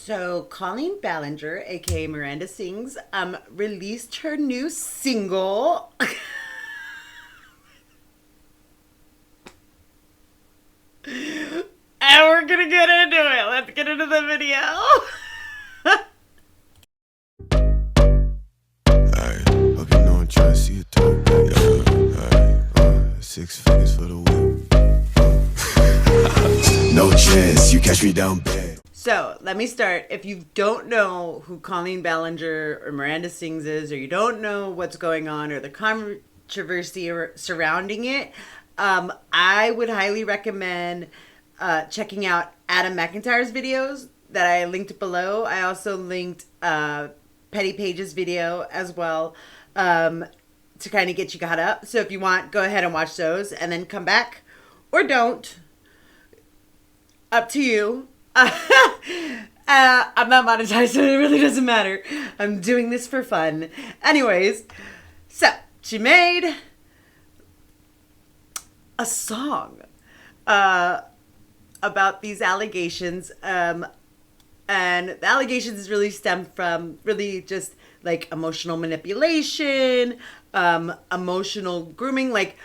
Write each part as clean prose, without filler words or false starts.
So, Colleen Ballinger, aka Miranda Sings, released her new single. And we're gonna get into it. Let's get into the video. Alright, hope you know I'm trying to see it through. Alright, 6 figures for the whip. No chance, you catch me down bad. So, let me start. If you don't know who Colleen Ballinger or Miranda Sings is, or you don't know what's going on, or the controversy surrounding it, I would highly recommend checking out Adam McIntyre's videos that I linked below. I also linked Petty Page's video as well to kind of get you caught up. So if you want, go ahead and watch those and then come back, or don't. Up to you. I'm not monetized, so it really doesn't matter. I'm doing this for fun. Anyways, so she made a song about these allegations. And the allegations really stem from really just like emotional manipulation, emotional grooming, like,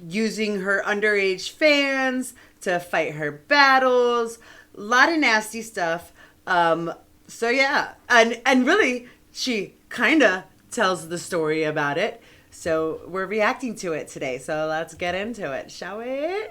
using her underage fans to fight her battles, a lot of nasty stuff. So yeah, and really, she kind of tells the story about it. So we're reacting to it today. So let's get into it, shall we?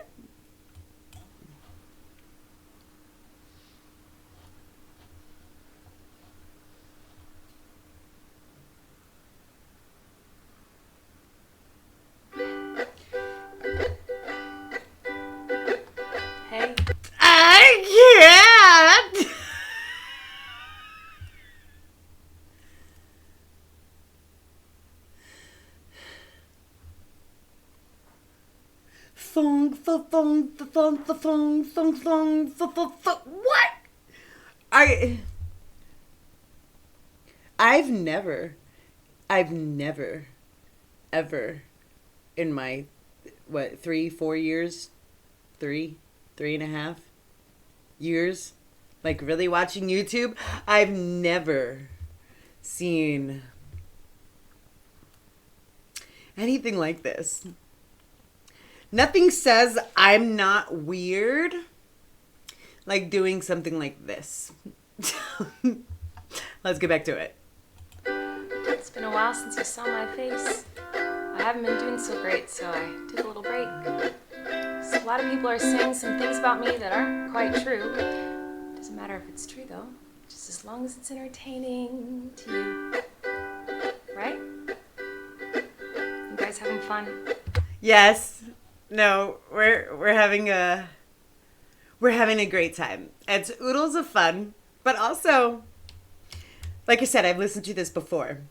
Hey. I can't. What? I've never, ever, in my, 3-4 years, three and a half years, like really watching YouTube, I've never seen anything like this. Nothing says I'm not weird like doing something like this. Let's get back to it. It's been a while since you saw my face. I haven't been doing so great, so I took a little break. So a lot of people are saying some things about me that aren't quite true. Doesn't matter if it's true though, just as long as it's entertaining to you. Right? You guys having fun? Yes. No, we're having a great time. It's oodles of fun, but also, like I said, I've listened to this before,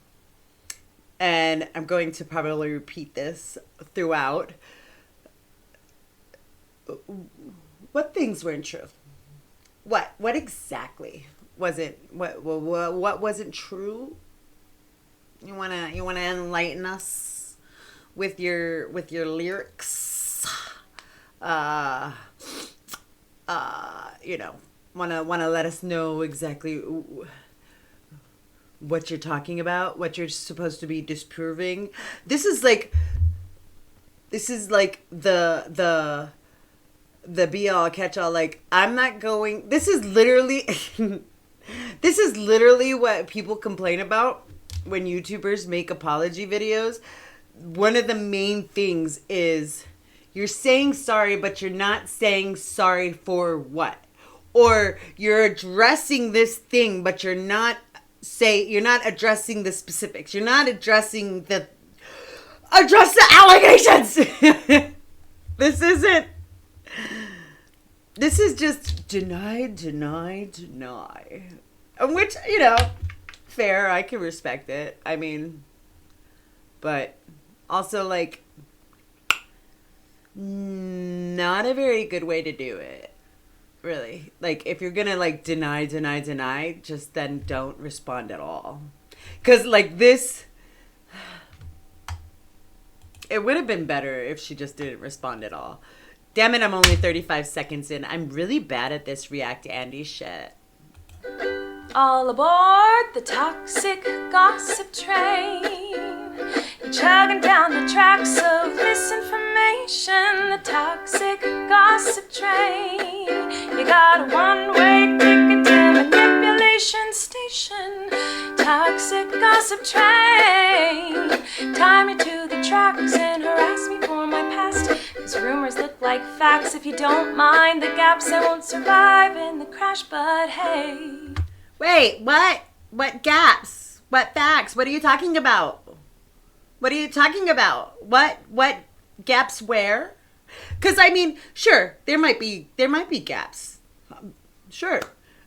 and I'm going to probably repeat this throughout. What things weren't true? What exactly wasn't? What wasn't true? You wanna enlighten us with your lyrics? Wanna let us know exactly what you're talking about, what you're supposed to be disproving. This is like the be all catch all. Like, I'm not going. This is literally what people complain about when YouTubers make apology videos. One of the main things is you're saying sorry, but you're not saying sorry for what? Or you're addressing this thing, but you're not addressing the specifics. You're not addressing address the allegations. This is just deny. Which, fair, I can respect it. I mean, but also, like, not a very good way to do it, really. Like, if you're gonna, like, deny, just then don't respond at all. Because, like, this, it would have been better if she just didn't respond at all. Damn it, I'm only 35 seconds in. I'm really bad at this React Andy shit. All aboard the toxic gossip train. You're chugging down the tracks of misinformation. The toxic gossip train. You got a one-way ticket to manipulation station. Toxic gossip train. Tie me to the tracks and harass me for my past. 'Cause rumors look like facts. If you don't mind the gaps, I won't survive in the crash, but hey. Wait, what? What gaps? What facts? What are you talking about? What are you talking about? What gaps where? Because I mean, sure, there might be gaps. Sure.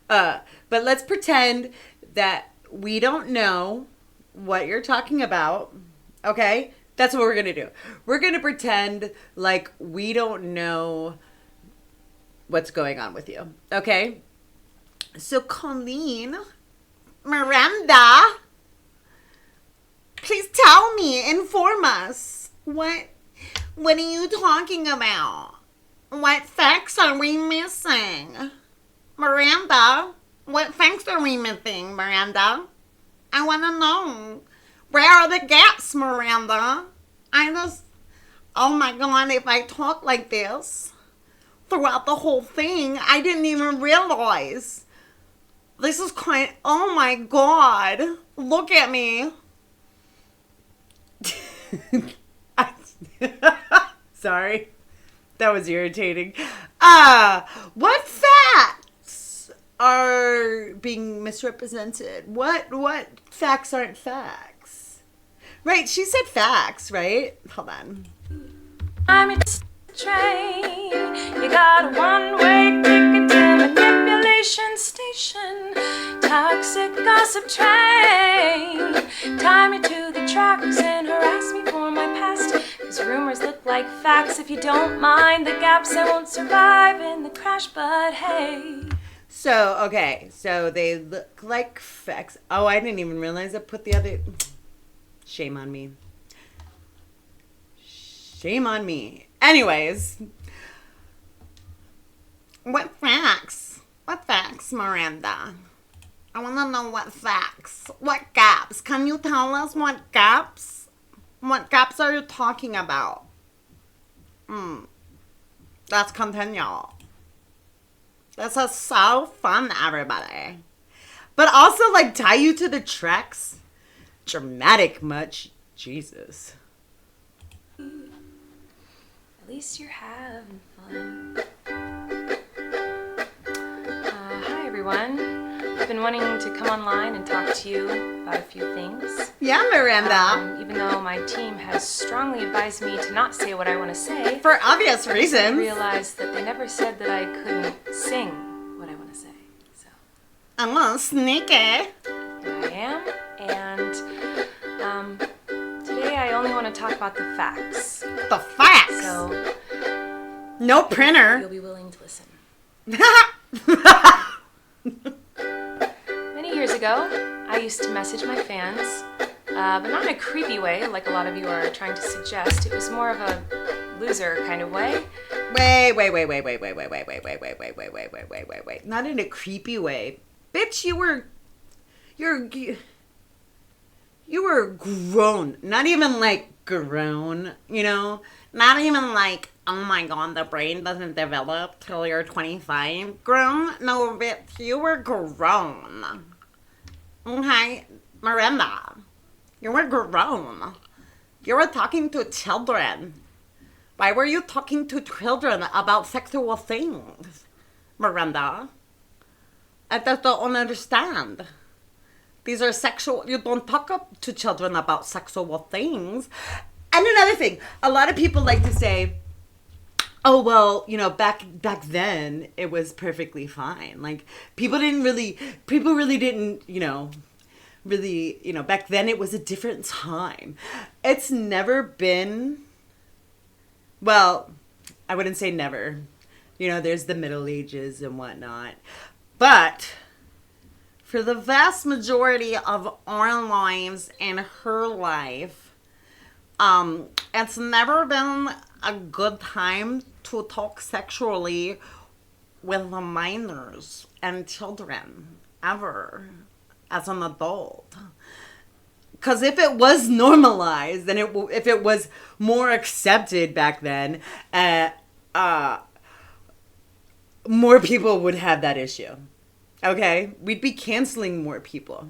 But let's pretend that we don't know what you're talking about. Okay? That's what we're going to do. We're going to pretend like we don't know what's going on with you. Okay? So, Colleen, Miranda, please tell me, inform us. What are you talking about? What facts are we missing? Miranda, what facts are we missing, Miranda? I want to know. Where are the gaps, Miranda? Oh my God, if I talk like this throughout the whole thing, I didn't even realize. This is quite, oh my God, look at me. Sorry, that was irritating. What facts are being misrepresented? What facts aren't facts? Right, she said facts, right? Hold on. I'm a train. You got a one-way ticket to manipulation station. Toxic gossip train. Tie me to the tracks and harass me for my past. 'Cause rumors look like facts. If you don't mind the gaps, I won't survive in the crash, but hey. So, okay, so they look like facts. Oh, I didn't even realize I put the other... Shame on me. Shame on me. Anyways. What facts? What facts, Miranda? I want to know what facts. What gaps? Can you tell us what gaps? What gaps are you talking about? Let's continue. This is so fun, everybody. But also, like, tie you to the tracks. Dramatic much. Jesus. At least you're having fun. Hi, everyone. I've been wanting to come online and talk to you about a few things. Yeah, Miranda. Even though my team has strongly advised me to not say what I want to say. For obvious I reasons. realized that they never said that I couldn't sing what I want to say. So I'm a little sneaky. here I am. And today I only want to talk about the facts. The facts. So No printer. you'll be willing to listen. Many years ago, I used to message my fans, but not in a creepy way like a lot of you are trying to suggest. It was more of a loser kind of way. Wait. Not in a creepy way. Bitch, you were grown. Not even like grown, you know? Not even like, oh my God, the brain doesn't develop till you're 25 grown. No, bitch, you were grown. Okay? Miranda, you were grown. You were talking to children. Why were you talking to children about sexual things, Miranda? I just don't understand. These are sexual... You don't talk up to children about sexual things. And another thing, a lot of people like to say, oh, well, you know, back then, it was perfectly fine. Like, people really didn't, back then it was a different time. It's never been... Well, I wouldn't say never. You know, there's the Middle Ages and whatnot. But for the vast majority of our lives and her life, it's never been a good time to talk sexually with the minors and children ever as an adult. Because if it was normalized, then if it was more accepted back then, more people would have that issue. Okay? We'd be canceling more people.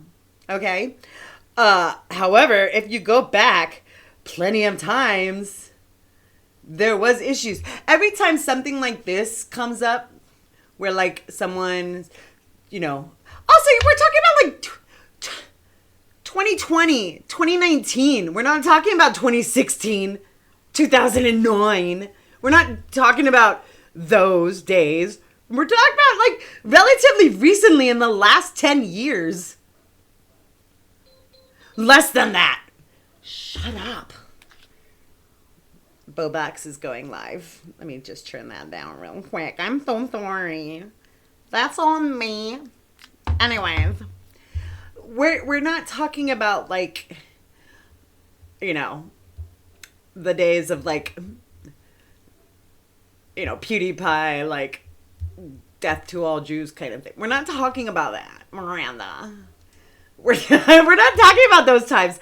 Okay? However, if you go back plenty of times, there was issues. Every time something like this comes up, where like someone, you know, also we're talking about like 2020, 2019. We're not talking about 2016, 2009. We're not talking about those days. We're talking about like relatively recently in the last 10 years. Less than that. Shut up. Bobax is going live. Let me just turn that down real quick. I'm so sorry. That's on me. Anyways, we're not talking about like, you know, the days of like, you know, PewDiePie, like death to all Jews kind of thing. We're not talking about that, Miranda. We're not talking about those times.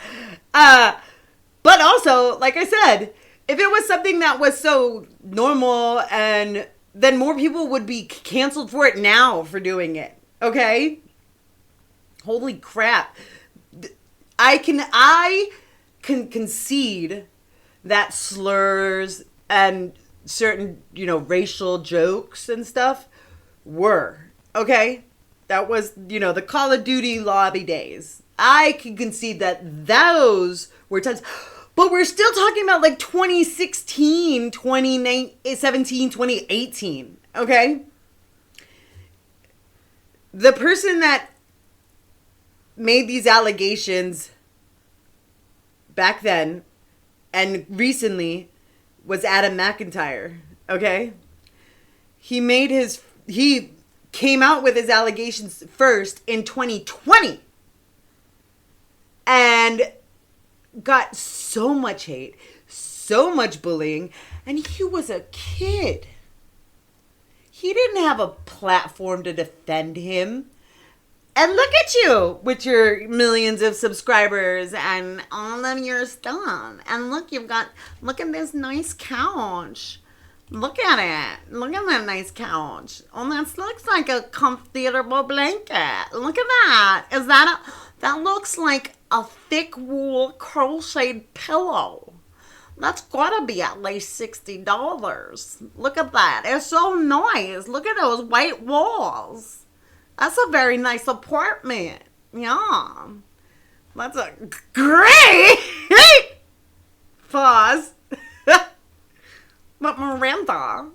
But also, like I said, if it was something that was so normal, and then more people would be canceled for it now for doing it. Okay? Holy crap. I can concede that slurs and certain, you know, racial jokes and stuff were. Okay? That was, you know, the Call of Duty lobby days. I can concede that those were times. But we're still talking about like 2016, 2017, 2018. Okay? The person that made these allegations back then and recently was Adam McIntyre. Okay? He came out with his allegations first in 2020 and got so much hate, so much bullying, and he was a kid. He didn't have a platform to defend him. And look at you with your millions of subscribers and all of your stuff. And look at this nice couch. Look at it. Look at that nice couch. Oh, that looks like a comfortable blanket. Look at that. That looks like a thick wool crocheted pillow. That's gotta be at least $60. Look at that. It's so nice. Look at those white walls. That's a very nice apartment. Yeah. That's a great pause. But Miranda,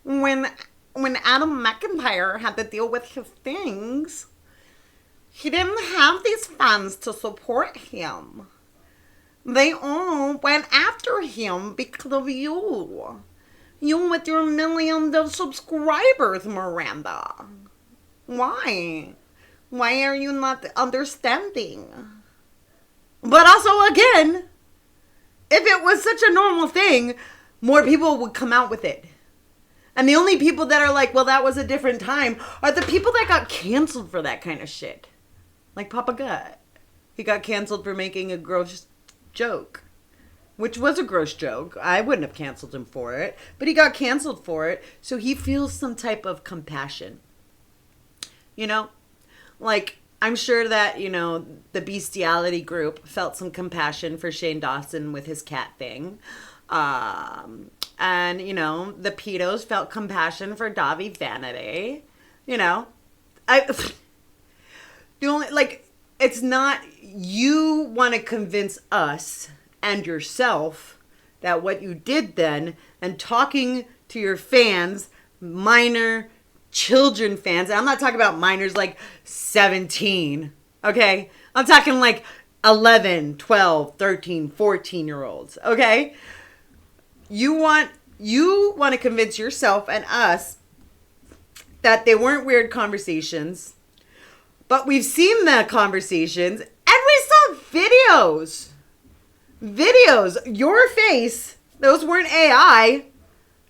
when Adam McIntyre had to deal with his things, he didn't have these fans to support him. They all went after him because of you. You with your millions of subscribers, Miranda. Why? Why are you not understanding? But also, again, if it was such a normal thing, more people would come out with it. And the only people that are like, well, that was a different time, are the people that got canceled for that kind of shit. Like Papa Gut. He got canceled for making a gross joke. Which was a gross joke. I wouldn't have canceled him for it. But he got canceled for it, so he feels some type of compassion. You know? Like, I'm sure that, you know, the bestiality group felt some compassion for Shane Dawson with his cat thing. And, you know, the pedos felt compassion for Davi Vanity. You know? It's not, you want to convince us and yourself that what you did then, and talking to your fans, minor children fans, and I'm not talking about minors like 17, okay? I'm talking like 11, 12, 13, 14-year-olds, okay? You want to convince yourself and us that they weren't weird conversations, but we've seen the conversations, and we saw videos. Your face, those weren't AI.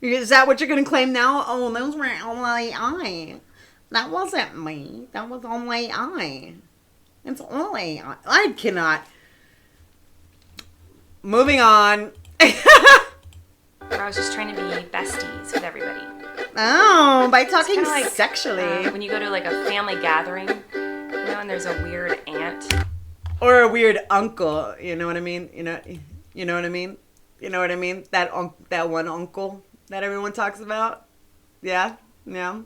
Is that what you're going to claim now? Oh, those were only I. That wasn't me. That was only I. It's only I cannot. Moving on. Where I was just trying to be besties with everybody. Oh, by talking Like, sexually. when you go to like a family gathering, and there's a weird aunt. Or a weird uncle, you know what I mean? You know what I mean? You know what I mean? That one uncle that everyone talks about. Yeah? Yeah.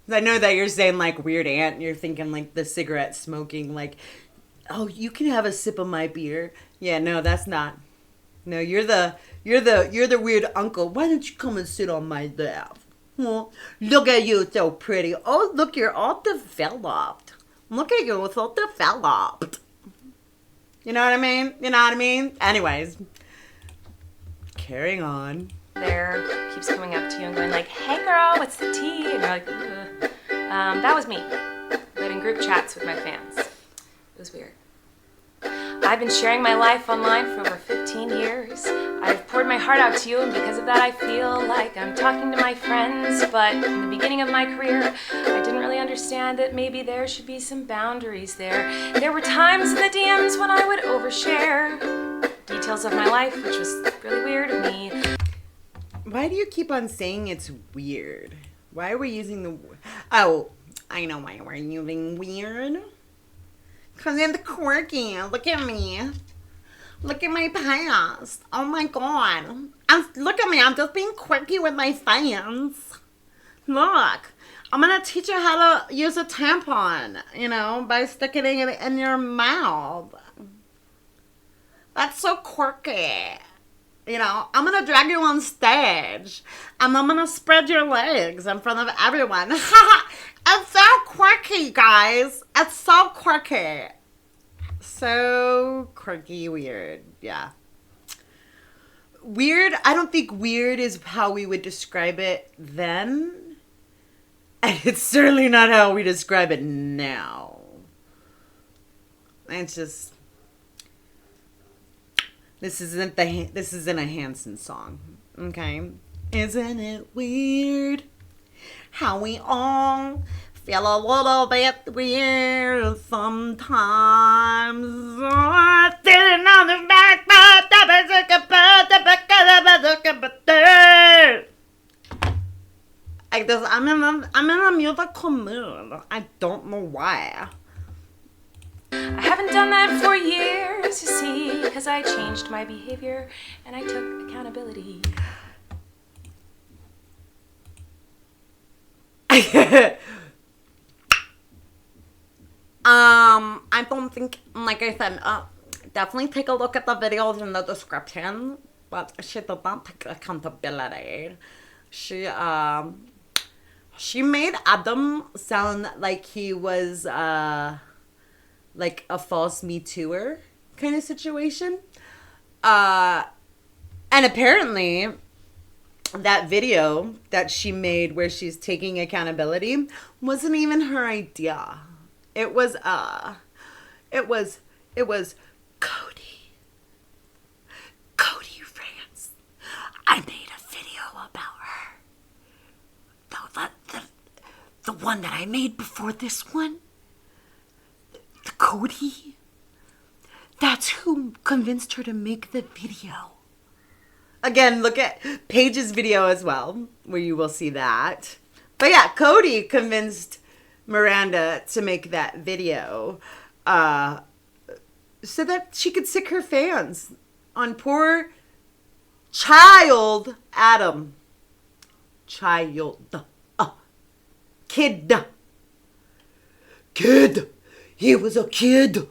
I know that you're saying like weird aunt, and you're thinking like the cigarette smoking, like, oh, you can have a sip of my beer. Yeah, no, that's not. No, you're the weird uncle. Why don't you come and sit on my lap? Well, look at you, so pretty. Oh, look, you're all developed. Look at you, so developed. You know what I mean? You know what I mean? Anyways, carrying on. There keeps coming up to you and going like, "Hey, girl, what's the tea?" And you're like, "Ugh." That was me, but in group chats with my fans. It was weird. I've been sharing my life online for over 15 years. I've poured my heart out to you, and because of that I feel like I'm talking to my friends, but in the beginning of my career, I didn't really understand that maybe there should be some boundaries there. There were times in the DMs when I would overshare details of my life, which was really weird of me. Why do you keep on saying it's weird? Why are we using the... Oh, I know why we're using weird. Because I'm quirky. Look at me. Look at my past. Oh my god. Look at me. I'm just being quirky with my fans. Look. I'm going to teach you how to use a tampon, by sticking it in your mouth. That's so quirky. I'm going to drag you on stage. And I'm going to spread your legs in front of everyone. It's so quirky, guys. It's so quirky. So quirky, weird. Yeah. Weird, I don't think weird is how we would describe it then. And it's certainly not how we describe it now. It's just... This isn't a Hanson song, okay? Isn't it weird how we all feel a little bit weird sometimes? Sitting on the back, I'm in a musical mood. I don't know why. I haven't done that for years, you see, because I changed my behavior and I took accountability. I don't think, like I said, definitely take a look at the videos in the description, but she did not take accountability. She made Adam sound like he was, like a false Me Too'er kind of situation. And apparently that video that she made where she's taking accountability wasn't even her idea. It was Cody Rance. I made a video about her. The one that I made before this one. The Cody. That's who convinced her to make the video. Again, look at Paige's video as well, where you will see that. But yeah, Cody convinced Miranda to make that video so that she could sick her fans on poor child Adam. Kid. He was a kid.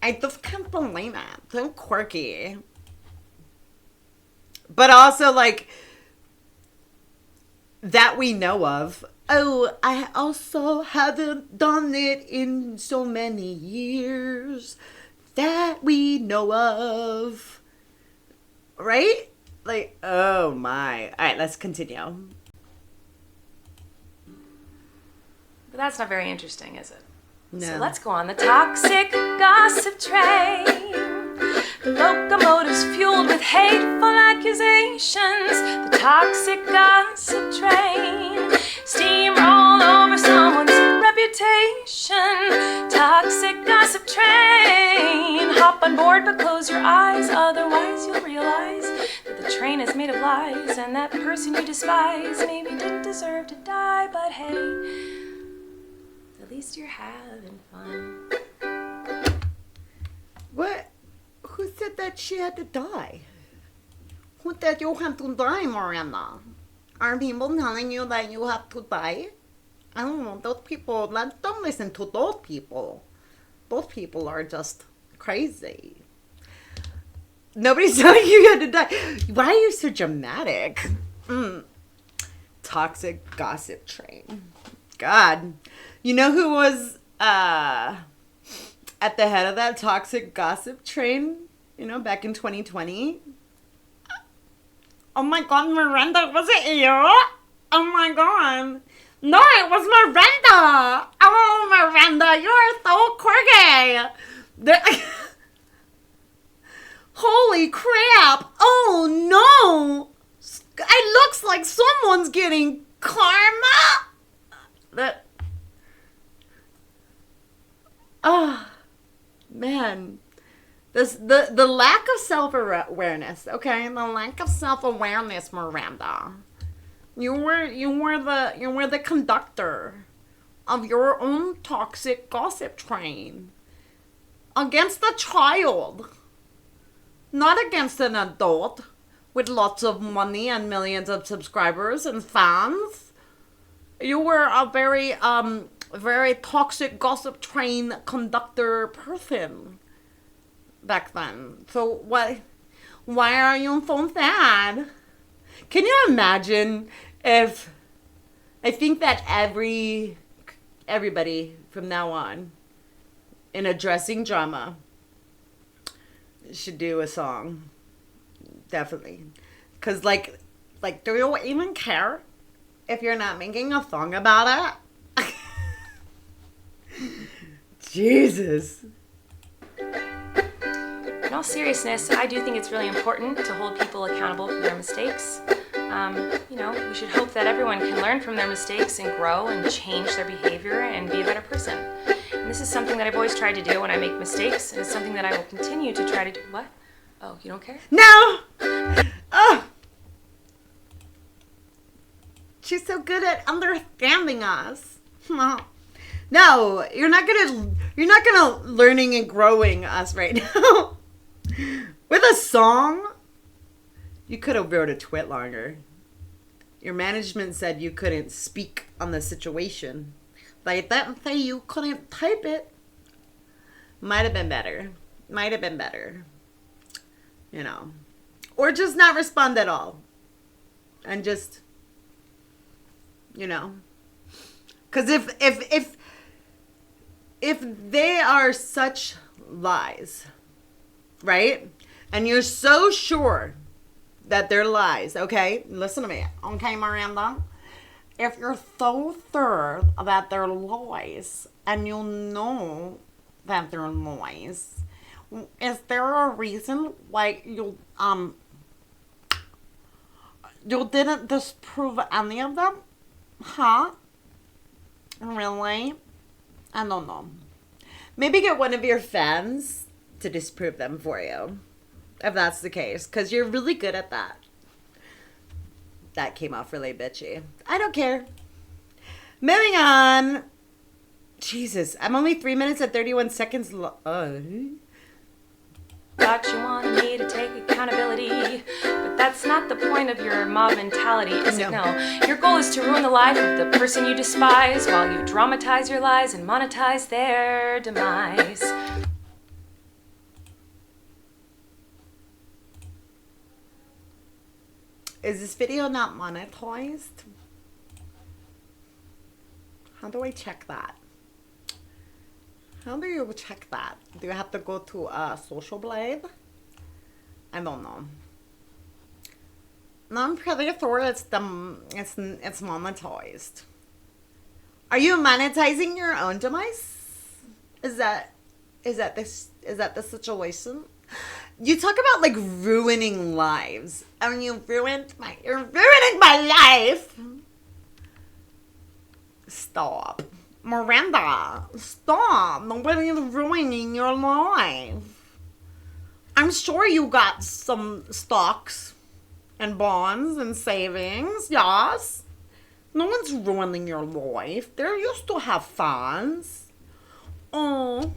I just can't believe it. So quirky. But also, like, that we know of. Oh, I also haven't done it in so many years. That we know of. Right? Like, oh my. All right, let's continue. But that's not very interesting, is it? No. So let's go on the toxic gossip train. The locomotives fueled with hateful accusations. The toxic gossip train. Steamroll over someone's reputation. Toxic gossip train. Hop on board but close your eyes, otherwise you'll realize that the train is made of lies, and that person you despise maybe didn't deserve to die, but hey, at least you're having fun. What? Who said that she had to die? Who said you have to die, Miranda? Are people telling you that you have to die? I don't know. Those people, don't listen to those people. Those people are just crazy. Nobody's telling you you had to die. Why are you so dramatic? Toxic gossip train. God. You know who was at the head of that toxic gossip train? You know, back in 2020? Oh my God, Miranda, was it you? Oh my God. No, it was Miranda. Oh, Miranda, you're so quirky. Holy crap. Oh no. It looks like someone's getting karma. Man. The lack of self-awareness, okay? The lack of self-awareness, Miranda. You were the conductor of your own toxic gossip train. Against a child. Not against an adult with lots of money and millions of subscribers and fans. You were a very toxic gossip train conductor person back then. So why are you so sad? Can you imagine if, I think that everybody from now on in addressing drama should do a song. Definitely. Because like do you even care if you're not making a song about it? Jesus. In all seriousness, I do think it's really important to hold people accountable for their mistakes. We should hope that everyone can learn from their mistakes and grow and change their behavior and be a better person. And this is something that I've always tried to do when I make mistakes, and it's something that I will continue to try to do. What? Oh, you don't care? No! Oh! She's so good at understanding us. No, you're not gonna learning and growing us right now. With a song, you could have wrote a twit longer. Your management said you couldn't speak on the situation. They didn't say you couldn't type it. Might have been better. You know. Or just not respond at all. And just, Because if they are such lies, right? And you're so sure that they're lies, okay? Listen to me, okay, Miranda? If you're so sure that they're lies and you know that they're lies, is there a reason why you didn't disprove any of them? Huh? Really? I don't know. Maybe get one of your fans to disprove them for you. If that's the case. Because you're really good at that. That came off really bitchy. I don't care. Moving on. Jesus. I'm only 3 minutes and 31 seconds. Thought you wanted me to take accountability, but that's not the point of your mob mentality, is it? No. Your goal is to ruin the life of the person you despise while you dramatize your lies and monetize their demise. Is this video not monetized? How do I check that? How do you check that? Do you have to go to Social Blade? I don't know. No, I'm pretty sure it's monetized. Are you monetizing your own demise? Is that the situation? You talk about like ruining lives. I mean, you're ruining my life. Stop. Miranda, stop. Nobody's ruining your life. I'm sure you got some stocks and bonds and savings, yes. No one's ruining your life. They're used to have funds. Oh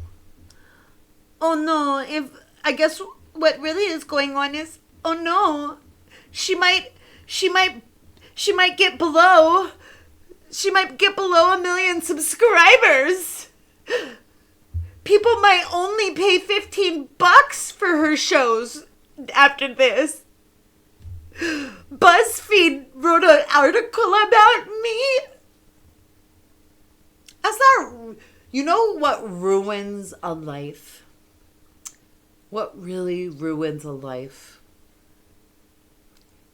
no, I guess what really is going on is, oh no, she might get below 1 million subscribers. People might only pay $15 for her shows after this. BuzzFeed wrote an article about me. That's not... You know what ruins a life? What really ruins a life?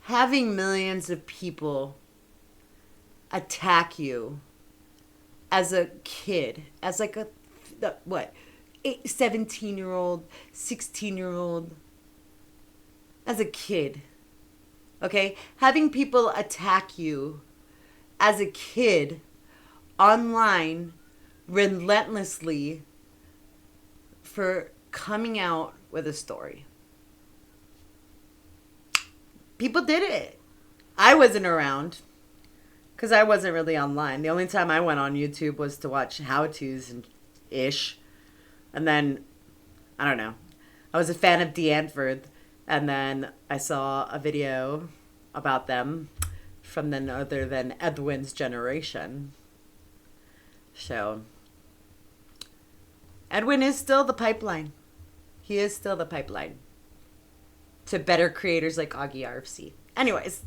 Having millions of people attack you as a kid, as like a, 17-year-old, 16-year-old, as a kid, okay? Having people attack you as a kid online relentlessly for coming out with a story. People did it. I wasn't around because I wasn't really online. The only time I went on YouTube was to watch how-tos and ish. And then, I don't know. I was a fan of D'Anford, and then I saw a video about them from none other than Edwin's generation. So, Edwin is still the pipeline. He is still the pipeline to better creators like Augie RFC. Anyways,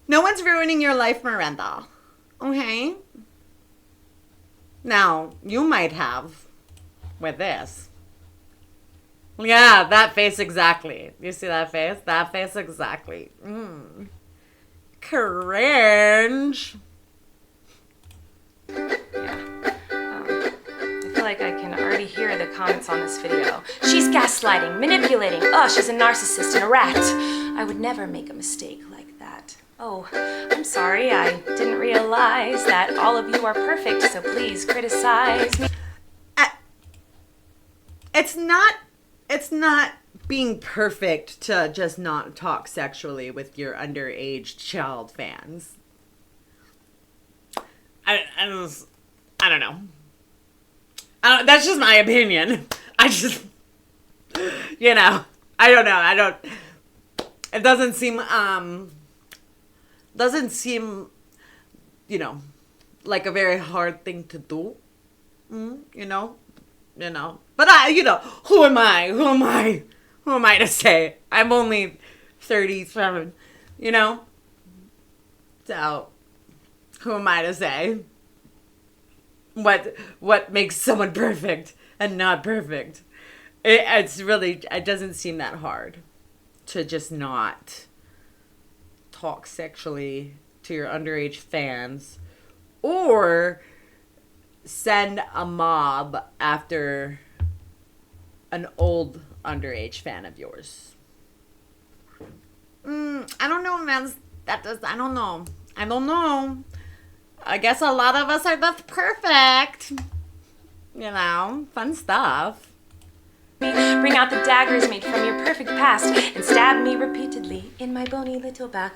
no one's ruining your life, Miranda. Okay? Now, you might have with this. Yeah, that face exactly. You see that face? That face exactly. Cringe. Like I can already hear the comments on this video. She's gaslighting, manipulating. Oh, she's a narcissist and a rat. I would never make a mistake like that. Oh, I'm sorry. I didn't realize that all of you are perfect, so please criticize me. It's not being perfect to just not talk sexually with your underage child fans. I don't know. That's just my opinion. I just, I don't know. It doesn't seem, like a very hard thing to do. But who am I? Who am I to say? I'm only 37, So, who am I to say what makes someone perfect and not perfect? It doesn't seem that hard to just not talk sexually to your underage fans or send a mob after an old underage fan of yours. I don't know, man. I don't know. I guess a lot of us are just perfect. Fun stuff. Bring out the daggers made from your perfect past and stab me repeatedly in my bony little back.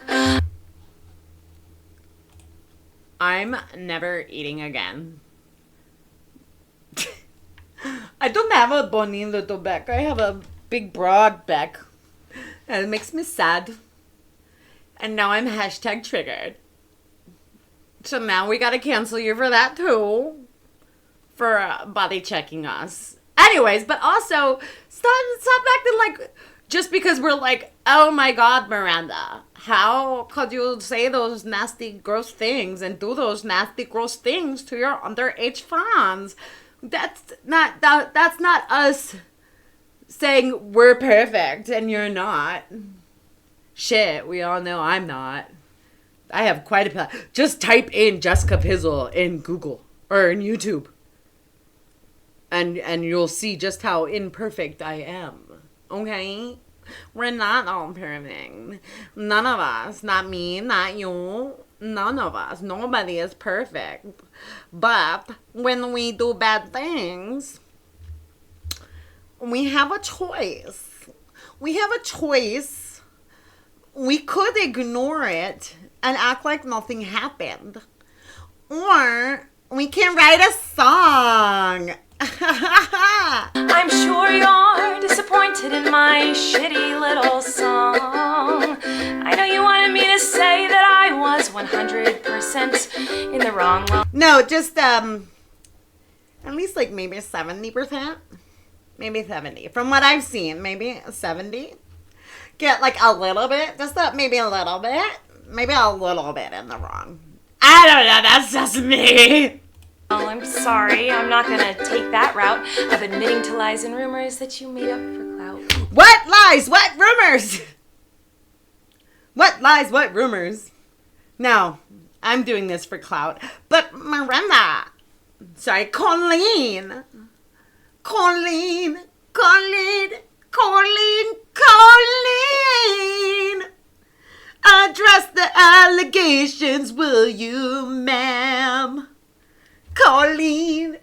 I'm never eating again. I don't have a bony little back. I have a big broad back. And it makes me sad. And now I'm hashtag triggered. So now we gotta cancel you for that too. For body checking us. Anyways, but also, stop acting like, just because we're like, oh my God, Miranda, how could you say those nasty, gross things and do those nasty, gross things to your underage fans? That's not us saying we're perfect and you're not. Shit, we all know I'm not. I have quite a... Just type in Jessica Pizzle in Google or in YouTube. And you'll see just how imperfect I am. Okay? We're not all perfect. None of us. Not me, not you. None of us. Nobody is perfect. But when we do bad things, we have a choice. We have a choice. We could ignore it and act like nothing happened. Or we can write a song. I'm sure you're disappointed in my shitty little song. I know you wanted me to say that I was 100% in the wrong. Well, No, just at least like maybe 70%. Maybe 70. From what I've seen, maybe 70. Get like a little bit, just maybe a little bit. Maybe a little bit in the wrong. I don't know, that's just me. oh, I'm sorry. I'm not gonna take that route of admitting to lies and rumors that you made up for clout. What lies? What rumors? What lies? What rumors? No, I'm doing this for clout. But Miranda. Sorry, Colleen. Address the allegations, will you, ma'am? Colleen.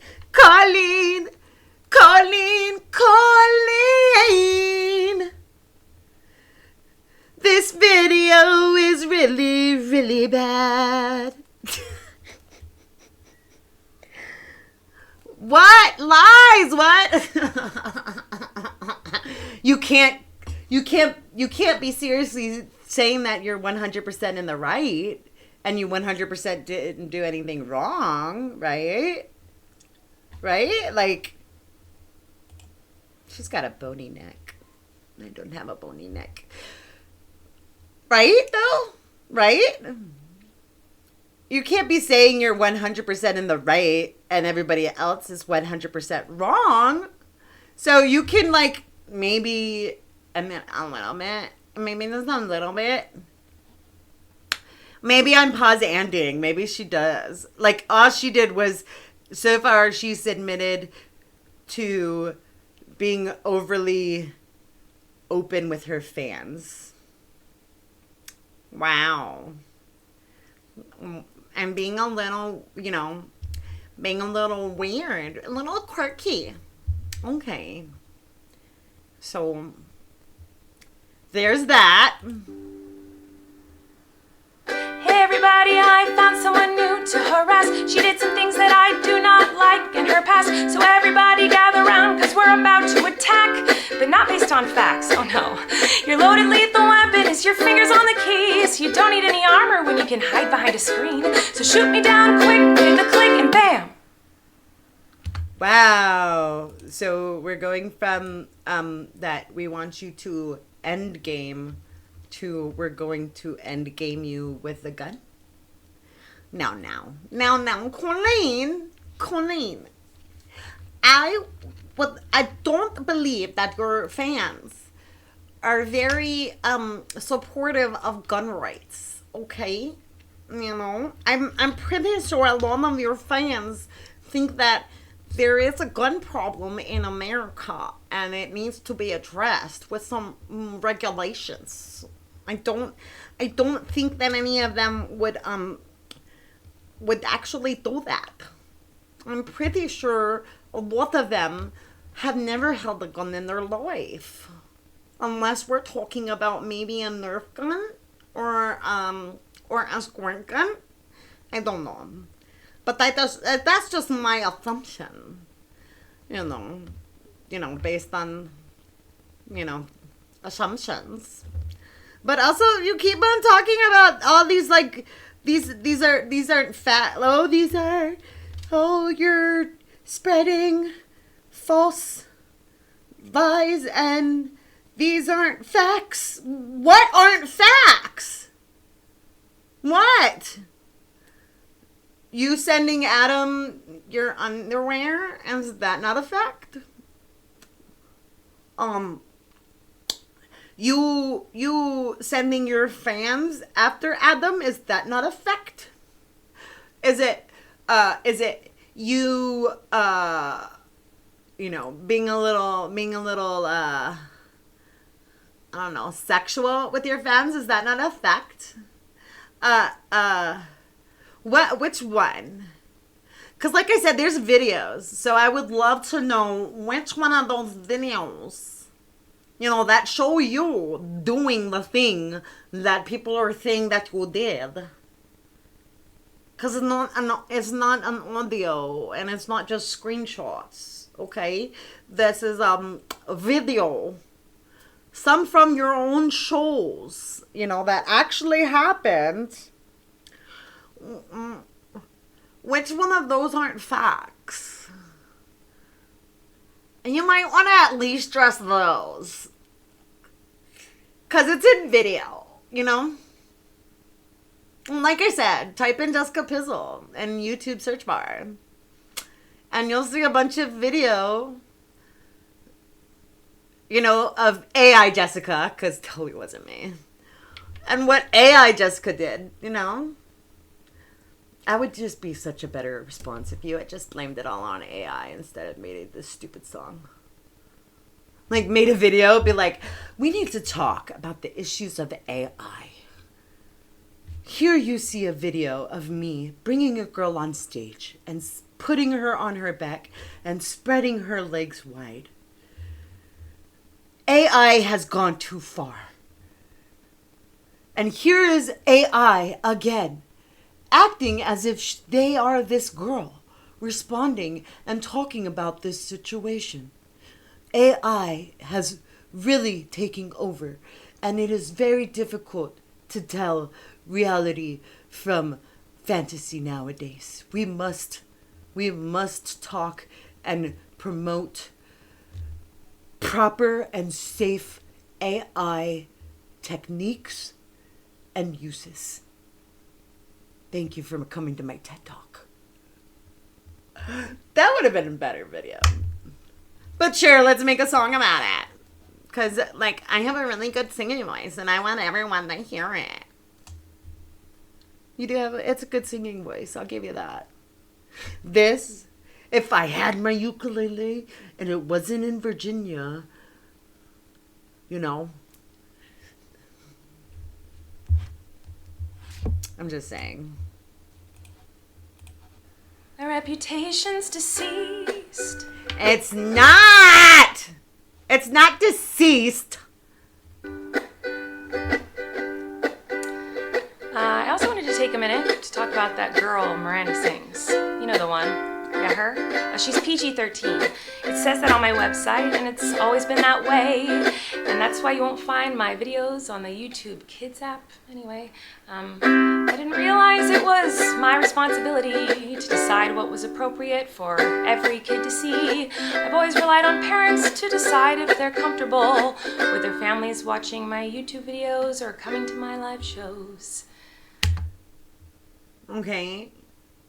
This video is really, really bad. What? Lies? What? You can't be seriously saying that you're 100% in the right and you 100% didn't do anything wrong, right? Right? Like, she's got a bony neck. I don't have a bony neck. Right, though? Right? You can't be saying you're 100% in the right and everybody else is 100% wrong. So you can, like, maybe admit a little bit. Maybe there's a little bit. Maybe I'm pause-anding. Maybe she does. Like, all she did was, so far, she's admitted to being overly open with her fans. Wow. And being a little, being a little weird, a little quirky. Okay. So, there's that. Hey everybody, I found someone new to harass. She did some things that I do not like in her past. So everybody gather round, cause we're about to attack. But not based on facts, oh no. Your loaded lethal weapon is your fingers on the keys. You don't need any armor when you can hide behind a screen. So shoot me down quick with a click and bam. Wow. So we're going from that we want you to end game to we're going to end game you with a gun. Now, Colleen. I don't believe that your fans are very supportive of gun rights. Okay, I'm pretty sure a lot of your fans think that there is a gun problem in America and it needs to be addressed with some regulations. I don't think that any of them would actually do that. I'm pretty sure a lot of them have never held a gun in their life, unless we're talking about maybe a Nerf gun or a squirt gun. I don't know, but that's just my assumption. Based on assumptions. But also, you keep on talking about all these, like, these aren't fat. You're spreading false lies and these aren't facts. What aren't facts? What? You sending Adam your underwear? Is that not a fact? You sending your fans after Adam, is that not a fact? Is it you being a little I don't know, sexual with your fans? Is that not a fact? Which one? Because like I said, there's videos. So I would love to know which one of those videos, that show you doing the thing that people are saying that you did. Because it's not an audio and it's not just screenshots, okay? This is a video. Some from your own shows, that actually happened. Which one of those aren't facts? And you might want to at least stress those. Because it's in video, Like I said, type in Jessica Pizzle in YouTube search bar. And you'll see a bunch of video, of AI Jessica, because it totally wasn't me. And what AI Jessica did, I would just be such a better response if you had just blamed it all on AI instead of made this stupid song. Like, made a video, be like, we need to talk about the issues of AI. Here you see a video of me bringing a girl on stage and putting her on her back and spreading her legs wide. AI has gone too far. And here is AI again, acting as if they are this girl, responding and talking about this situation. AI has really taken over, and it is very difficult to tell reality from fantasy nowadays. We must talk and promote proper and safe AI techniques and uses. Thank you for coming to my TED Talk. That would have been a better video. But sure, let's make a song about it. Because, I have a really good singing voice, and I want everyone to hear it. You do have it's a good singing voice, I'll give you that. This, if I had my ukulele, and it wasn't in Virginia, I'm just saying. My reputation's deceased. It's not! It's not deceased. I also wanted to take a minute to talk about that girl Miranda sings. You know the one. Yeah, her. She's PG-13. It says that on my website, and it's always been that way. And that's why you won't find my videos on the YouTube Kids app. Anyway, I didn't realize it was my responsibility to decide what was appropriate for every kid to see. I've always relied on parents to decide if they're comfortable with their families watching my YouTube videos or coming to my live shows. Okay.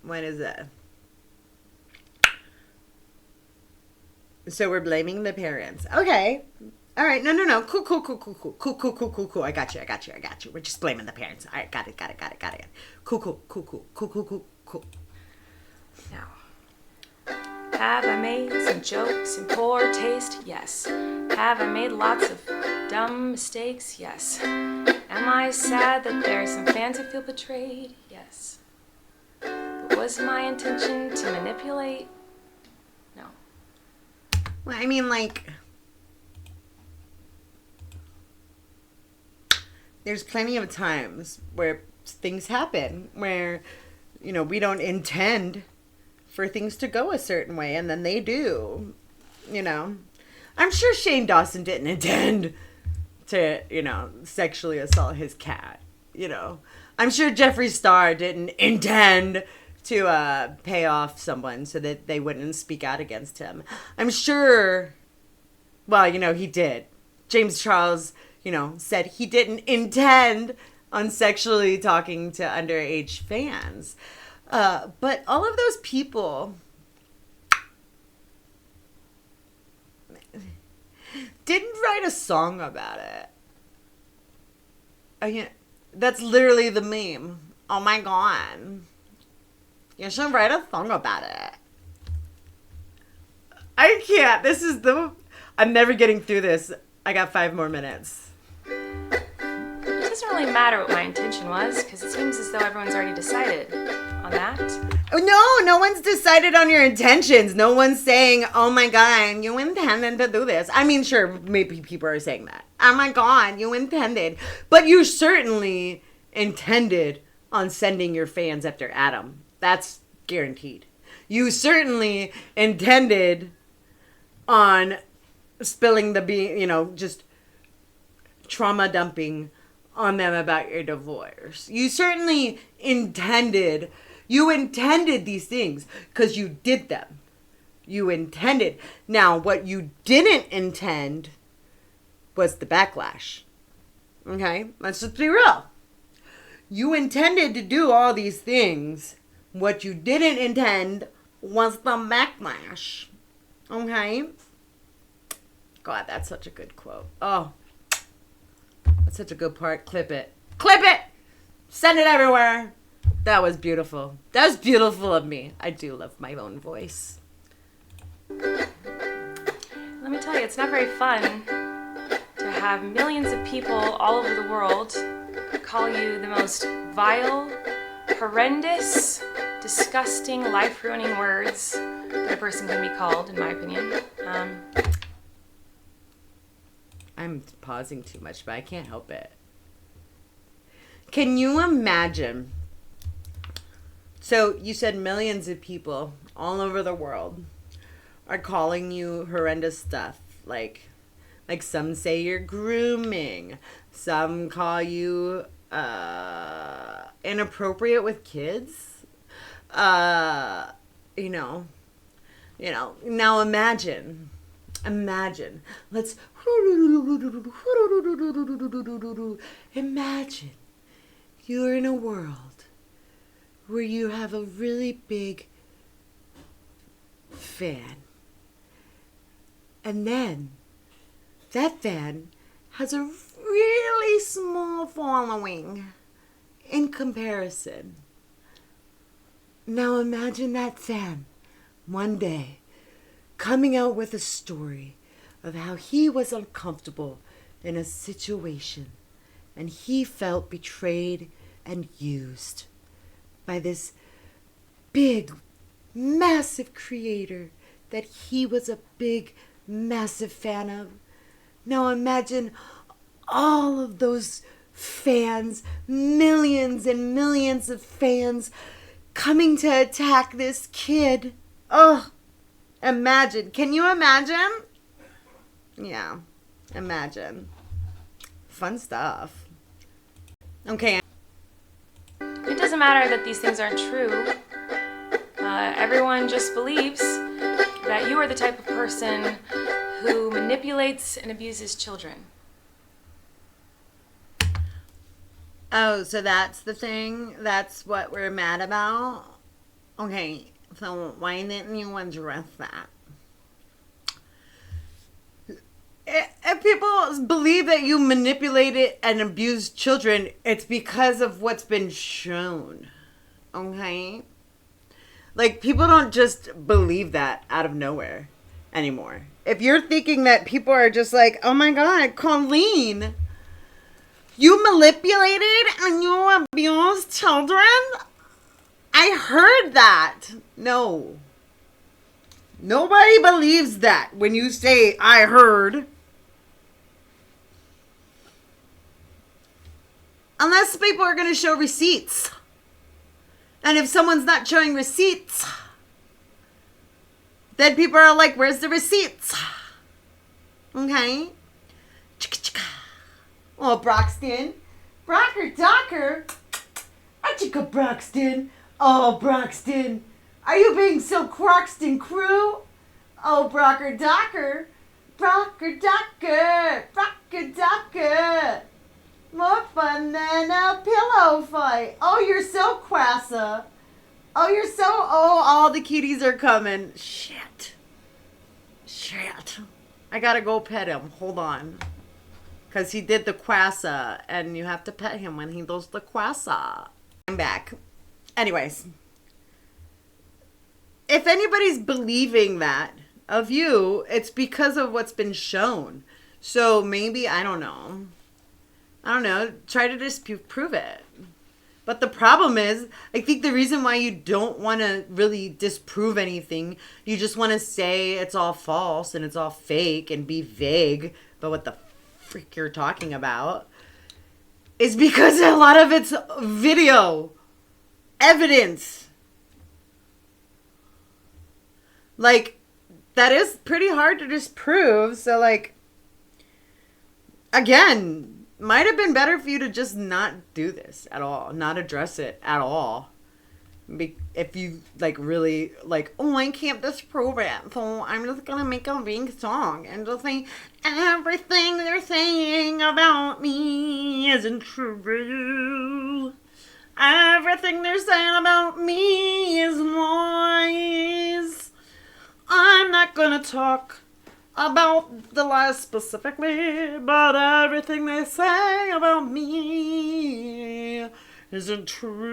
What is that? So we're blaming the parents. Okay. All right. No. Cool. I got you. We're just blaming the parents. All right. Got it. Cool. Now, have I made some jokes in poor taste? Yes. Have I made lots of dumb mistakes? Yes. Am I sad that there are some fans who feel betrayed? Yes. But was my intention to manipulate? No. Well, I mean, there's plenty of times where things happen where, we don't intend for things to go a certain way, and then they do, I'm sure Shane Dawson didn't intend to, sexually assault his cat, I'm sure Jeffree Star didn't intend to pay off someone so that they wouldn't speak out against him. I'm sure, well, he did. James Charles, said he didn't intend on sexually talking to underage fans. But all of those people didn't write a song about it. That's literally the meme. Oh my God. You should write a song about it. I can't. I'm never getting through this. I got 5 more minutes. really matter what my intention was, because it seems as though everyone's already decided on that. No one's decided on your intentions. No one's saying, oh my God, you intended to do this. I mean, sure, maybe people are saying that. Oh my God, you intended. But you certainly intended on sending your fans after Adam. That's guaranteed. You certainly intended on spilling the just trauma dumping on them about your divorce. You certainly intended these things because you did them. You intended. Now, what you didn't intend was the backlash. Okay? Let's just be real. You intended to do all these things. What you didn't intend was the backlash. Okay? God, that's such a good quote. Oh, that's such a good part. Clip it. Clip it! Send it everywhere. That was beautiful. That was beautiful of me. I do love my own voice. Let me tell you, it's not very fun to have millions of people all over the world call you the most vile, horrendous, disgusting, life-ruining words that a person can be called, in my opinion. I'm pausing too much, but I can't help it. Can you imagine? So you said millions of people all over the world are calling you horrendous stuff. Like some say you're grooming. Some call you inappropriate with kids. Now imagine. Let's imagine you're in a world where you have a really big fan. And then that fan has a really small following in comparison. Now imagine that fan one day coming out with a story of how he was uncomfortable in a situation and he felt betrayed and used by this big, massive creator that he was a big, massive fan of. Now imagine all of those fans, millions and millions of fans coming to attack this kid. Oh, imagine. Can you imagine? Yeah, imagine. Fun stuff. Okay. It doesn't matter that these things aren't true. Everyone just believes that you are the type of person who manipulates and abuses children. Oh, so that's the thing? That's what we're mad about? Okay, so why didn't you address that? If people believe that you manipulated and abused children, it's because of what's been shown. Okay? Like, people don't just believe that out of nowhere anymore. If you're thinking that people are just like, oh my God, Colleen, you manipulated and you abused children? I heard that. No. Nobody believes that when you say, I heard. Unless people are going to show receipts. And if someone's not showing receipts, then people are like, where's the receipts? Okay? Oh, Broxton. Brocker Docker. Aren't you good, Broxton? Oh, Broxton. Are you being so Croxton crew? Oh, Brocker Docker. Brocker Docker. Brocker Docker. More fun than a pillow fight. Oh, you're so crassa. Oh, all the kitties are coming. Shit. I gotta go pet him. Hold on. Because he did the quassa, and you have to pet him when he does the quassa. I'm back. Anyways. If anybody's believing that of you, it's because of what's been shown. So maybe, I don't know. I don't know, try to disprove it. But the problem is, I think the reason why you don't want to really disprove anything, you just want to say it's all false and it's all fake and be vague about what the freak you're talking about, is because a lot of it's video evidence. Like, that is pretty hard to disprove. So, like, again, might have been better for you to just not do this at all, not address it at all. If you, like, really, like, oh, I can't disprove it, so I'm just gonna make a big song and just say, everything they're saying about me isn't true. Everything they're saying about me is noise. I'm not gonna talk about the lies specifically, but everything they say about me isn't true.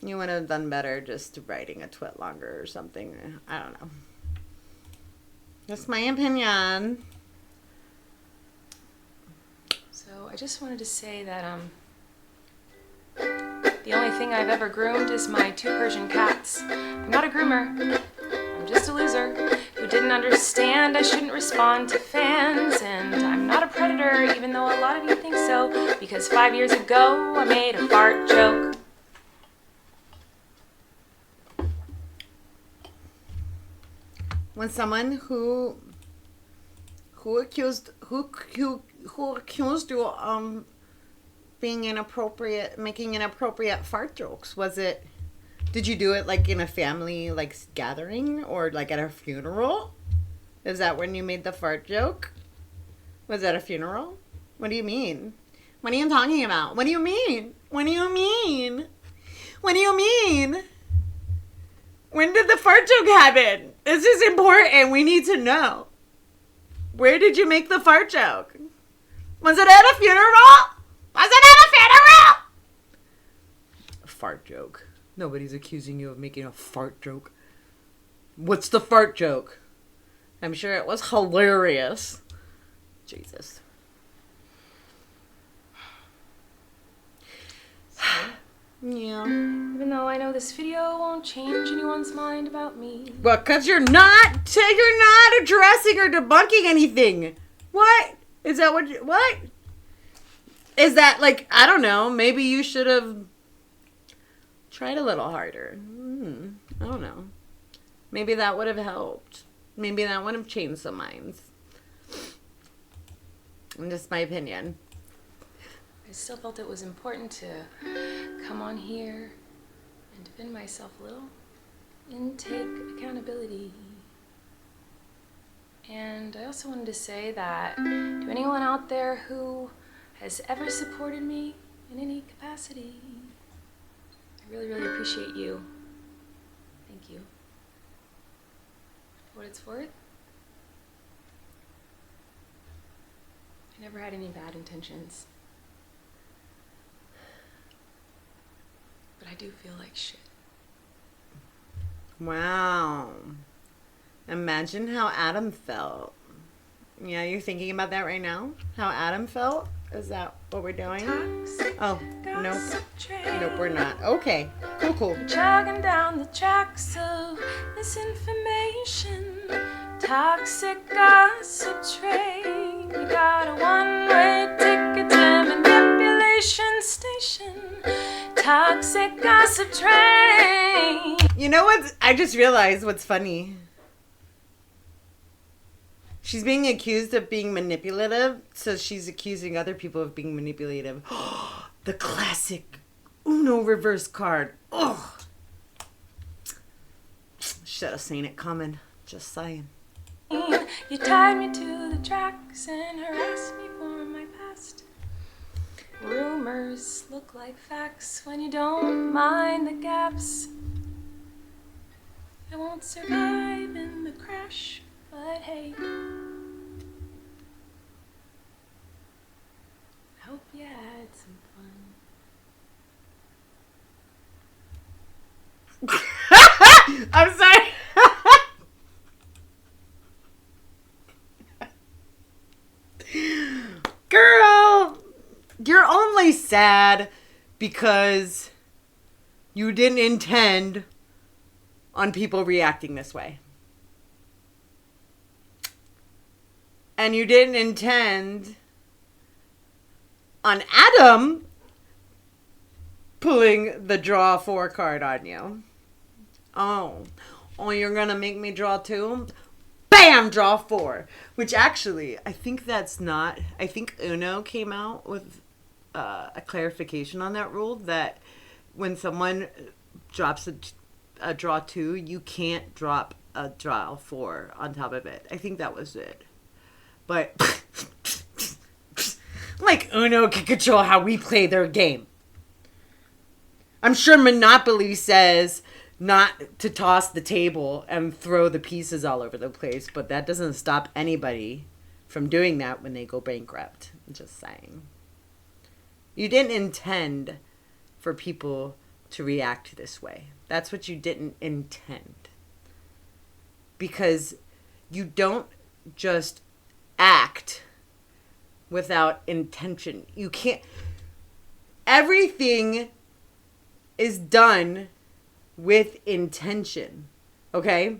You would have done better just writing a twit longer or something. I don't know. That's my opinion. So I just wanted to say that the only thing I've ever groomed is my 2 Persian cats. I'm not a groomer. I'm just a loser who didn't understand I shouldn't respond to fans. And I'm not a predator, even though a lot of you think so, because 5 years ago I made a fart joke. When someone who accused you being inappropriate, making inappropriate fart jokes, did you do it like in a family like gathering or like at a funeral? Is that when you made the fart joke? Was that a funeral? What do you mean? What are you talking about? What do you mean? What do you mean? What do you mean? When did the fart joke happen? This is important. We need to know. Where did you make the fart joke? Was it at a funeral? Was it at a funeral? A fart joke. Nobody's accusing you of making a fart joke. What's the fart joke? I'm sure it was hilarious. Jesus. Yeah. Even though I know this video won't change anyone's mind about me. Well, because you're not addressing or debunking anything. What? Is that what? Is that, like, I don't know, maybe you should have tried a little harder. I don't know. Maybe that would have helped. Maybe that would have changed some minds. Just my opinion. I still felt it was important to come on here and defend myself a little and take accountability. And I also wanted to say that to anyone out there who has ever supported me in any capacity, I really, really appreciate you. Thank you. For what it's worth, I never had any bad intentions. But I do feel like shit. Wow. Imagine how Adam felt. Yeah, you're thinking about that right now? How Adam felt? Is that what we're doing? Oh, nope. Nope, we're not. Okay, cool. Jogging down the tracks of misinformation, toxic gossip train. You got a one-way ticket to manipulation station. Toxic gossip train. You know what? I just realized what's funny. She's being accused of being manipulative, so she's accusing other people of being manipulative. The classic Uno reverse card. Oh, should have seen it coming. Just saying. You tied me to the tracks and harassed me for my past. Rumors look like facts when you don't mind the gaps. I won't survive in the crash, but hey, I hope you had some fun. I'm sorry. sad because you didn't intend on people reacting this way. And you didn't intend on Adam pulling the draw 4 card on you. Oh, you're going to make me draw 2? Bam, draw 4. Which actually, I think Uno came out with a clarification on that rule, that when someone drops a draw 2, you can't drop a draw 4 on top of it. I think that was it. But like Uno can control how we play their game. I'm sure Monopoly says not to toss the table and throw the pieces all over the place, but that doesn't stop anybody from doing that when they go bankrupt. I'm just saying. You didn't intend for people to react this way. That's what you didn't intend. Because you don't just act without intention. You can't. Everything is done with intention. Okay?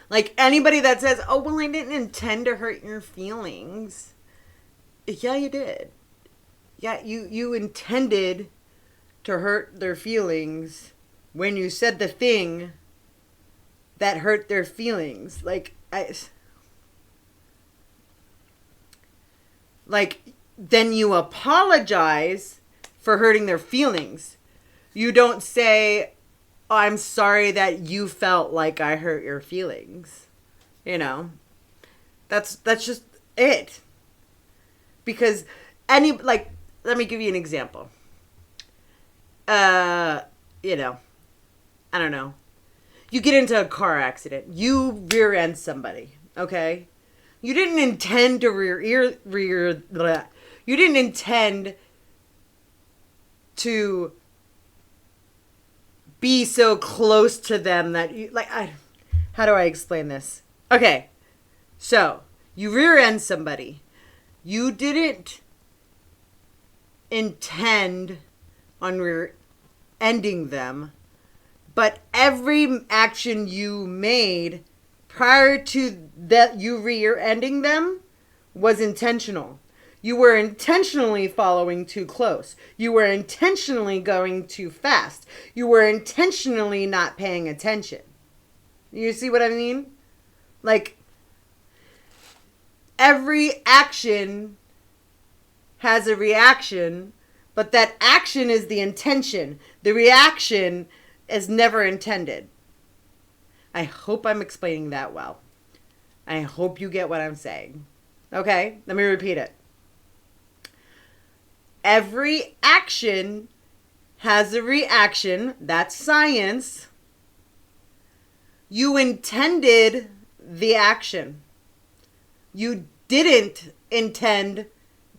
Like anybody that says, oh, well, I didn't intend to hurt your feelings. Yeah, you did. Yeah, you intended to hurt their feelings when you said the thing that hurt their feelings. Then you apologize for hurting their feelings. You don't say, oh, I'm sorry that you felt like I hurt your feelings. You know, that's just it. Because let me give you an example. I don't know. You get into a car accident. You rear end somebody, okay? You didn't intend to you didn't intend to be so close to them that you, how do I explain this? Okay, so you rear end somebody. You didn't intend on rear ending them, but every action you made prior to that you rear ending them was intentional. You were intentionally following too close. You were intentionally going too fast. You were intentionally not paying attention. You see what I mean? Like, every action has a reaction, but that action is the intention. The reaction is never intended. I hope I'm explaining that well. I hope you get what I'm saying. Okay, let me repeat it. Every action has a reaction. That's science. You intended the action. You didn't intend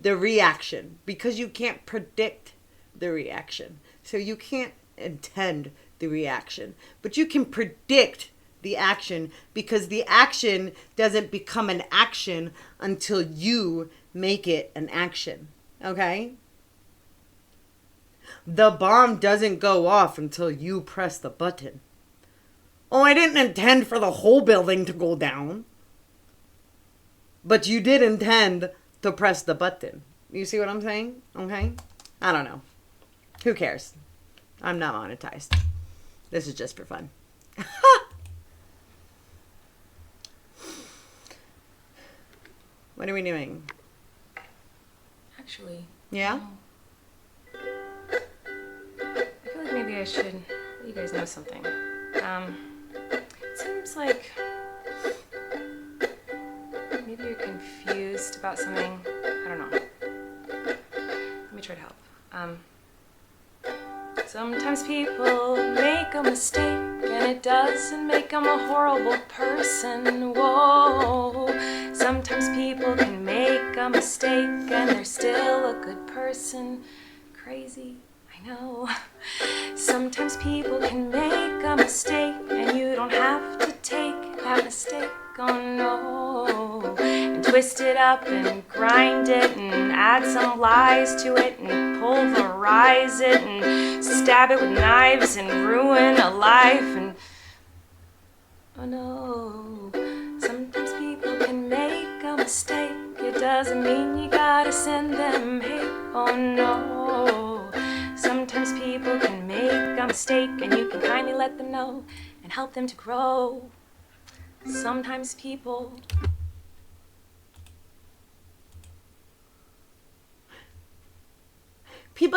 the reaction because you can't predict the reaction. So you can't intend the reaction, but you can predict the action because the action doesn't become an action until you make it an action. Okay? The bomb doesn't go off until you press the button. Oh, I didn't intend for the whole building to go down. But you did intend to press the button. You see what I'm saying? Okay? I don't know. Who cares? I'm not monetized. This is just for fun. What are we doing? Actually. Yeah? I feel like maybe I should let you guys know something. It seems like maybe you're confused about something. I don't know. Let me try to help. Sometimes people make a mistake and it doesn't make them a horrible person. Whoa. Sometimes people can make a mistake and they're still a good person. Crazy, I know. Sometimes people can make a mistake and you don't have to take that mistake, oh no. And twist it up and grind it and add some lies to it and pulverize it and stab it with knives and ruin a life. And oh no, sometimes people can make a mistake. It doesn't mean you gotta send them hate. Oh no, sometimes people can make a mistake and you can kindly let them know and help them to grow. Sometimes people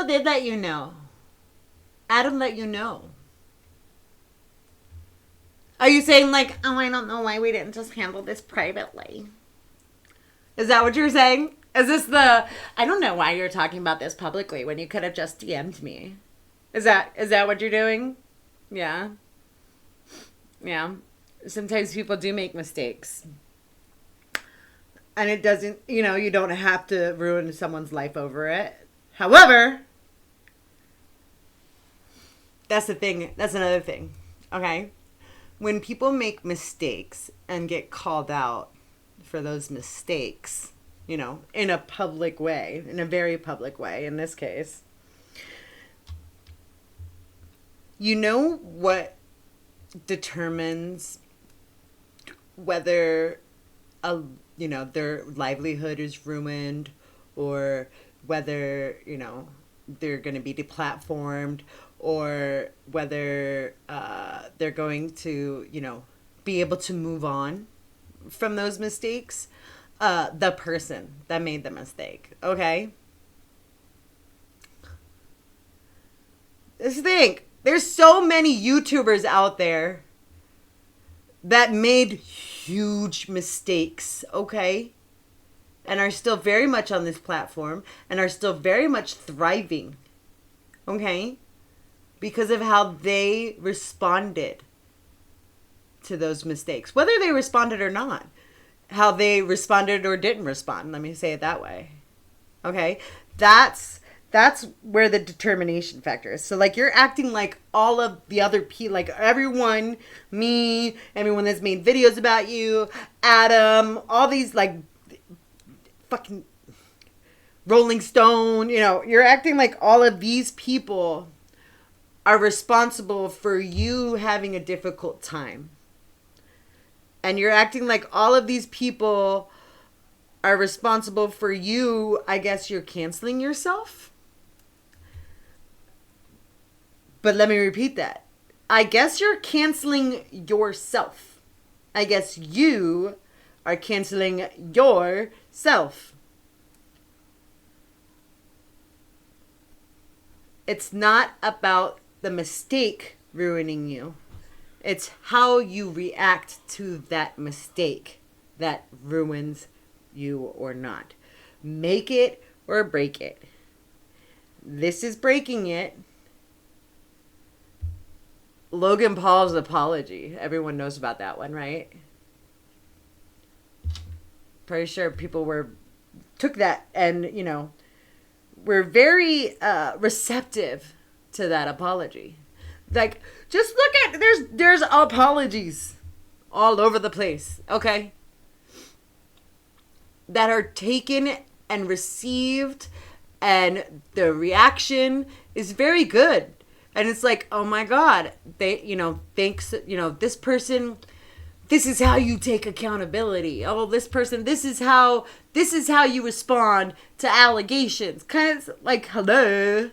did let you know. Adam let you know. Are you saying like, oh, I don't know why we didn't just handle this privately? Is that what you're saying? Is this I don't know why you're talking about this publicly when you could have just DM'd me. Is that what you're doing? Yeah. Yeah. Sometimes people do make mistakes. And it doesn't, you don't have to ruin someone's life over it. However, that's the thing. That's another thing. Okay? When people make mistakes and get called out for those mistakes, in a public way, in a very public way in this case, what determines whether their livelihood is ruined or whether, they're going to be deplatformed or whether they're going to, be able to move on from those mistakes? The person that made the mistake, okay? This thing, there's so many YouTubers out there that made huge mistakes, okay? And are still very much on this platform and are still very much thriving, okay? Because of how they responded to those mistakes. Whether they responded or not. How they responded or didn't respond. Let me say it that way. Okay? That's where the determination factor is. So, like, you're acting like all of the other people, like everyone, me, everyone that's made videos about you, Adam, all these, like, fucking Rolling Stone, you're acting like all of these people are responsible for you having a difficult time. And you're acting like all of these people are responsible for you. I guess you're canceling yourself. But let me repeat that. I guess you're canceling yourself. I guess you are canceling yourself. It's not about the mistake ruining you. It's how you react to that mistake that ruins you or not. Make it or break it. This is breaking it. Logan Paul's apology. Everyone knows about that one, right? Pretty sure people took that and, were very receptive to that apology. Like, just look at, there's apologies all over the place, okay? That are taken and received, and the reaction is very good. And it's like, oh my God, thanks, this person, this is how you take accountability. Oh, this person, this is how you respond to allegations. Kind of like, hello.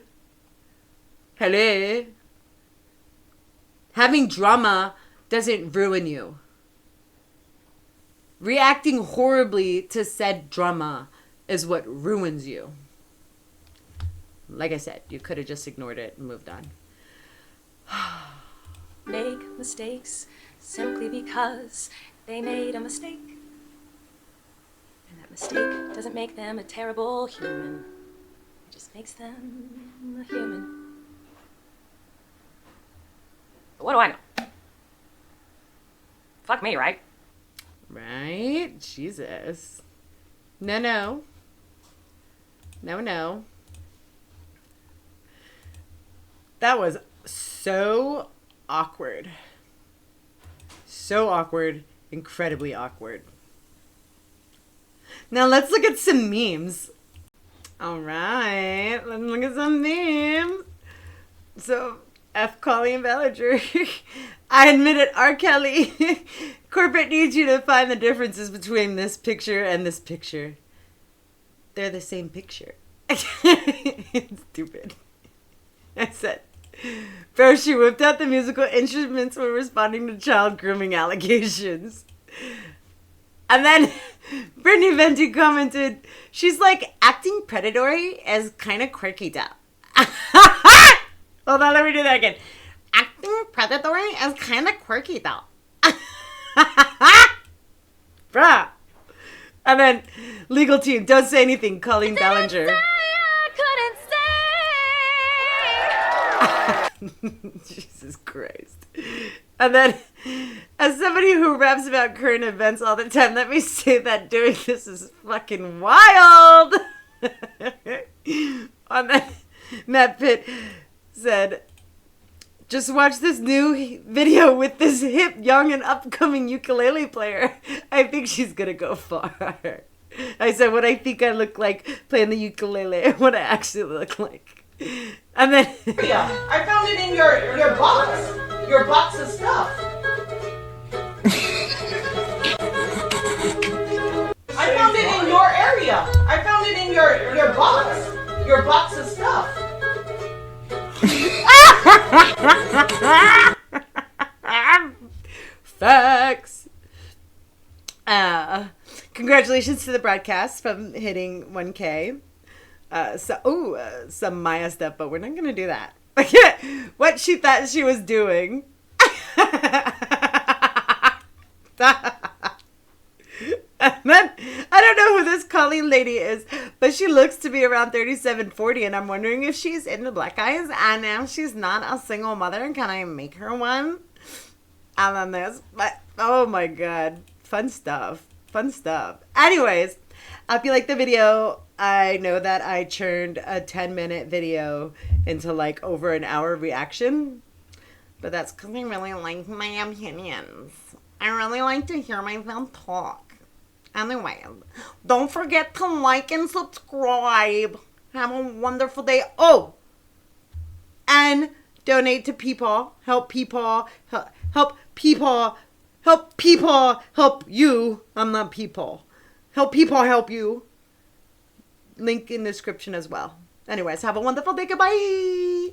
Having drama doesn't ruin you. Reacting horribly to said drama is what ruins you. Like I said, you could have just ignored it and moved on. make mistakes simply because they made a mistake. And that mistake doesn't make them a terrible human. It just makes them a human. What do I know? Fuck me, right? Right? Jesus. No. That was so awkward. So awkward. Incredibly awkward. Now let's look at some memes. All right, let's look at some names. So, F. Colleen Ballinger. I admit it, R. Kelly. Corporate needs you to find the differences between this picture and this picture. They're the same picture. Stupid. I said, bro, she whipped out the musical instruments when responding to child grooming allegations. And then Brittany Venti commented, she's like acting predatory as kind of quirky though. Hold on, let me do that again. Acting predatory as kind of quirky though. Bruh. And then legal team, don't say anything, Colleen Ballinger. Jesus Christ. And then, as somebody who raps about current events all the time, let me say that doing this is fucking wild. And then Matt Pitt said, just watch this new video with this hip, young, and upcoming ukulele player. I think she's gonna go far. I said what I think I look like playing the ukulele and what I actually look like. And then I found it in your box of stuff. I found it in your area. I found it in your box of stuff. Facts. Congratulations to the broadcast from hitting 1K. Some Maya stuff, but we're not gonna do that. What she thought she was doing. And then, I don't know who this Colleen lady is, but she looks to be around 37, 40, and I'm wondering if she's into black guys, and now she's not a single mother. Can I make her one? And then there's, but, oh my god, fun stuff. Anyways, I feel like the video, I know that I churned a 10-minute video into like over an hour reaction, but that's because I really like my opinions. I really like to hear myself talk. Anyway, don't forget to like and subscribe. Have a wonderful day. Oh, and donate to people. Help people. Help people. Help people. Help you. I'm not people. Help people help you. Link in the description as well. Anyways, have a wonderful day. Goodbye.